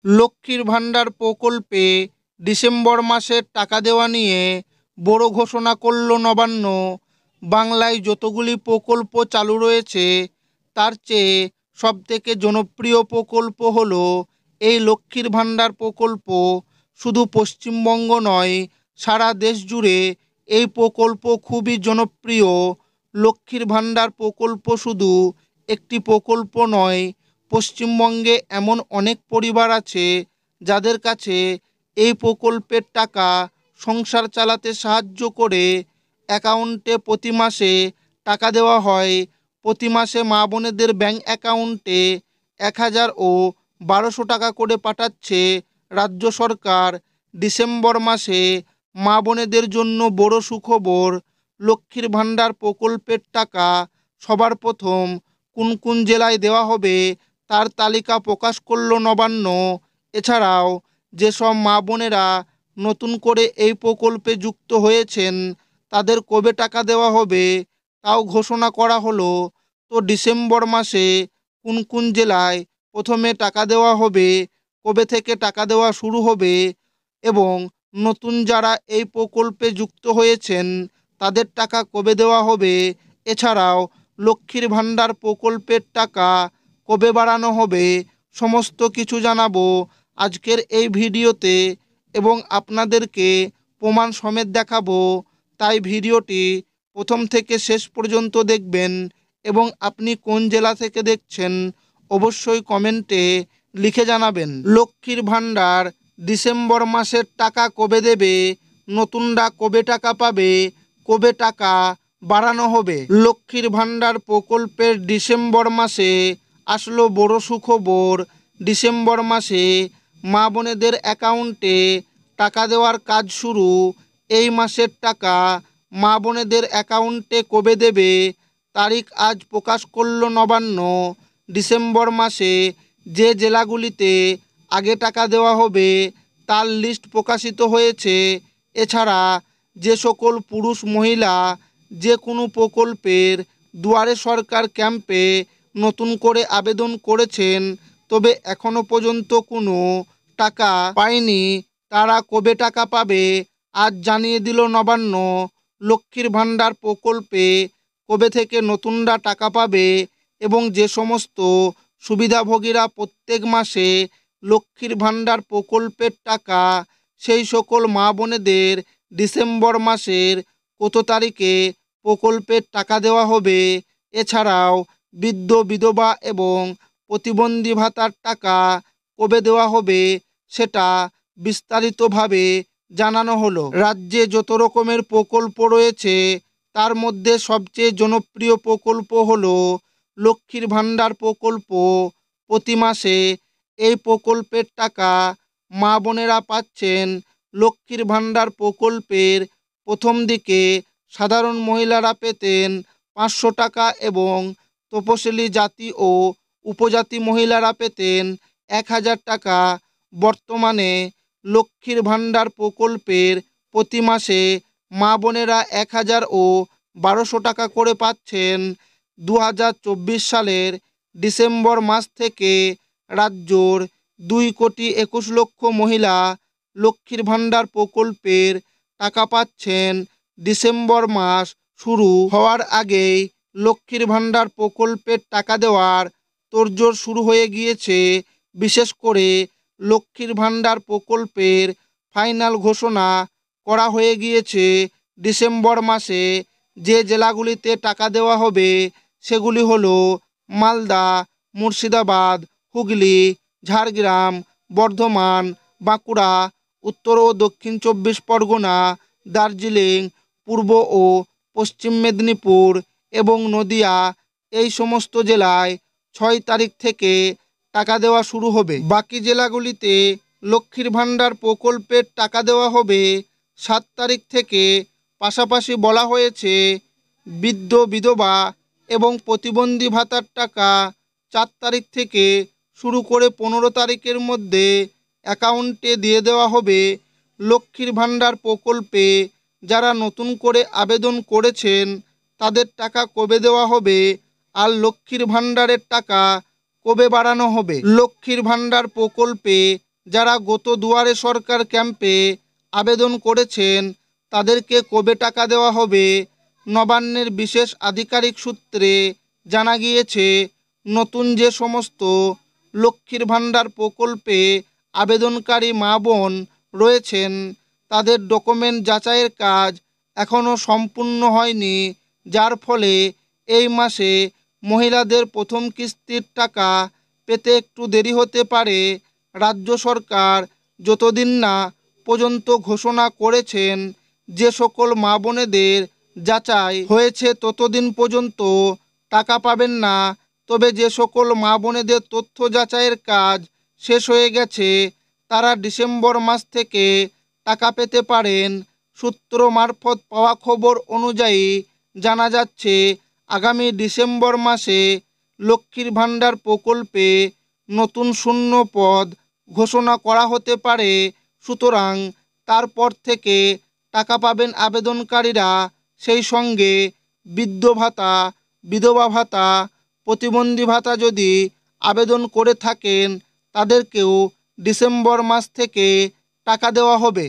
লক্ষ্মীর ভাণ্ডার প্রকল্পে ডিসেম্বর মাসের টাকা দেওয়া নিয়ে বড় ঘোষণা করল নবান্ন। বাংলায় যতগুলি প্রকল্প চালু রয়েছে তার চেয়ে সবথেকে জনপ্রিয় প্রকল্প হলো এই লক্ষ্মীর ভাণ্ডার প্রকল্প। শুধু পশ্চিমবঙ্গ নয়, সারা দেশ জুড়ে এই প্রকল্প খুবই জনপ্রিয়। লক্ষ্মীর ভাণ্ডার প্রকল্প শুধু একটি প্রকল্প নয়, পশ্চিমবঙ্গে এমন অনেক পরিবার আছে যাদের কাছে এই প্রকল্পের টাকা সংসার চালাতে সাহায্য করে। অ্যাকাউন্টে প্রতি মাসে টাকা দেওয়া হয়। প্রতি মাসে মা বোনেদের ব্যাংক অ্যাকাউন্টে 1,000 ও 1,200 টাকা করে পাঠাচ্ছে রাজ্য সরকার। ডিসেম্বর মাসে মা বোনেদের জন্য বড় সুখবর, লক্ষ্মীর ভাণ্ডার প্রকল্পের টাকা সবার প্রথম কোন কোন জেলায় দেওয়া হবে তার তালিকা প্রকাশ করল নবান্ন। এছাড়াও যেসব মা বোনেরা নতুন করে এই প্রকল্পে যুক্ত হয়েছেন তাদের কবে টাকা দেওয়া হবে তাও ঘোষণা করা হলো। তো ডিসেম্বর মাসে কোন কোন জেলায় প্রথমে টাকা দেওয়া হবে, কবে থেকে টাকা দেওয়া শুরু হবে এবং নতুন যারা এই প্রকল্পে যুক্ত হয়েছেন তাদের টাকা কবে দেওয়া হবে, এছাড়াও লক্ষ্মীর ভাণ্ডার প্রকল্পের টাকা কবে বাড়ানো হবে, সমস্ত কিছু জানাবো আজকের এই ভিডিওতে এবং আপনাদেরকে প্রমাণ সমেত দেখাবো। তাই ভিডিওটি প্রথম থেকে শেষ পর্যন্ত দেখবেন এবং আপনি কোন জেলা থেকে দেখছেন অবশ্যই কমেন্টে লিখে জানাবেন। লক্ষ্মীর ভাণ্ডার ডিসেম্বর মাসের টাকা কবে দেবে, নতুনরা কবে টাকা পাবে, কবে টাকা বাড়ানো হবে। লক্ষ্মীর ভাণ্ডার প্রকল্পের ডিসেম্বর মাসে আসলো বড় সুখবর। ডিসেম্বর মাসে মা বোনেদের অ্যাকাউন্টে টাকা দেওয়ার কাজ শুরু। এই মাসের টাকা মা বোনেদের অ্যাকাউন্টে কবে দেবে তারিখ আজ প্রকাশ করল নবান্ন। ডিসেম্বর মাসে যে জেলাগুলিতে আগে টাকা দেওয়া হবে তার লিস্ট প্রকাশিত হয়েছে। এছাড়া যে সকল পুরুষ মহিলা যে কোনো প্রকল্পের দুয়ারে সরকার ক্যাম্পে নতুন করে আবেদন করেছেন তবে এখনও পর্যন্ত কোনো টাকা পায়নি, তারা কবে টাকা পাবে আজ জানিয়ে দিল নবান্ন। লক্ষ্মীর ভাণ্ডার প্রকল্পে কবে থেকে নতুনরা টাকা পাবে এবং যে সমস্ত সুবিধাভোগীরা প্রত্যেক মাসে লক্ষ্মীর ভাণ্ডার প্রকল্পের টাকা, সেই সকল মা বোনেদের ডিসেম্বর মাসের কত তারিখে প্রকল্পের টাকা দেওয়া হবে। এছাড়াও বৃদ্ধ বিধবা এবং প্রতিবন্ধী ভাতার টাকা কবে দেওয়া হবে সেটা বিস্তারিতভাবে জানানো হলো। রাজ্যে যত রকমের প্রকল্প রয়েছে তার মধ্যে সবচেয়ে জনপ্রিয় প্রকল্প হলো লক্ষ্মীর ভাণ্ডার প্রকল্প। প্রতি মাসে এই প্রকল্পের টাকা মা বোনেরা পাচ্ছেন। লক্ষ্মীর ভাণ্ডার প্রকল্পের প্রথম দিকে সাধারণ মহিলারা পেতেন 500 টাকা এবং তপশিলি জাতি ও উপজাতি মহিলারা পেতেন 1,000 টাকা। বর্তমানে লক্ষ্মীর ভাণ্ডার প্রকল্পের প্রতি মাসে মা বোনেরা 1,000 ও 1,200 টাকা করে পাচ্ছেন। 2024 সালের ডিসেম্বর মাস থেকে রাজ্যর 2,21,00,000 মহিলা লক্ষ্মীর ভাণ্ডার প্রকল্পের টাকা পাচ্ছেন। ডিসেম্বর মাস শুরু হওয়ার আগেই লক্ষ্মীর ভাণ্ডার প্রকল্পের টাকা দেওয়ার তোড়জোড় শুরু হয়ে গিয়েছে। বিশেষ করে লক্ষ্মীর ভাণ্ডার প্রকল্পের ফাইনাল ঘোষণা করা হয়ে গিয়েছে। ডিসেম্বর মাসে যে জেলাগুলিতে টাকা দেওয়া হবে সেগুলি হলো মালদা, মুর্শিদাবাদ, হুগলি, ঝাড়গ্রাম, বর্ধমান, বাঁকুড়া, উত্তর ও দক্ষিণ 24 পরগনা, দার্জিলিং, পূর্ব ও পশ্চিম মেদিনীপুর এবং নদিয়া। এই সমস্ত জেলায় 6 তারিখ থেকে টাকা দেওয়া শুরু হবে। বাকি জেলাগুলিতে লক্ষ্মীর ভাণ্ডার প্রকল্পের টাকা দেওয়া হবে 7 তারিখ থেকে। পাশাপাশি বলা হয়েছে বৃদ্ধ বিধবা এবং প্রতিবন্ধী ভাতার টাকা 4 তারিখ থেকে শুরু করে 15 তারিখের মধ্যে অ্যাকাউন্টে দিয়ে দেওয়া হবে। লক্ষ্মীর ভাণ্ডার প্রকল্পে যারা নতুন করে আবেদন করেছেন তাদের টাকা কবে দেওয়া হবে আর লক্ষ্মীর ভাণ্ডারের টাকা কবে বাড়ানো হবে। লক্ষ্মীর ভাণ্ডার প্রকল্পে যারা গত দুয়ারে সরকার ক্যাম্পে আবেদন করেছেন তাদেরকে কবে টাকা দেওয়া হবে? নবান্নের বিশেষ আধিকারিক সূত্রে জানা গিয়েছে, নতুন যে সমস্ত লক্ষ্মীর ভাণ্ডার প্রকল্পে আবেদনকারী মা বোন রয়েছেন তাদের ডকুমেন্ট যাচাইয়ের কাজ এখনও সম্পূর্ণ হয়নি, যার ফলে এই মাসে মহিলাদের প্রথম কিস্তির টাকা পেতে একটু দেরি হতে পারে। রাজ্য সরকার যতদিন না পর্যন্ত ঘোষণা করেছেন যে সকল মা বোনেদের যাচাই হয়েছে ততদিন পর্যন্ত টাকা পাবেন না। তবে যে সকল মা বোনেদের তথ্য যাচাইয়ের কাজ শেষ হয়ে গেছে তারা ডিসেম্বর মাস থেকে টাকা পেতে পারেন। সূত্র মারফত পাওয়া খবর অনুযায়ী জানা যাচ্ছে, আগামী ডিসেম্বর মাসে লক্ষ্মীর ভাণ্ডার প্রকল্পে নতুন শূন্য পদ ঘোষণা করা হতে পারে। সুতরাং তারপর থেকে টাকা পাবেন আবেদনকারীরা। সেই সঙ্গে বৃদ্ধ ভাতা, বিধবা ভাতা, প্রতিবন্ধী ভাতা যদি আবেদন করে থাকেন তাদেরকেও ডিসেম্বর মাস থেকে টাকা দেওয়া হবে।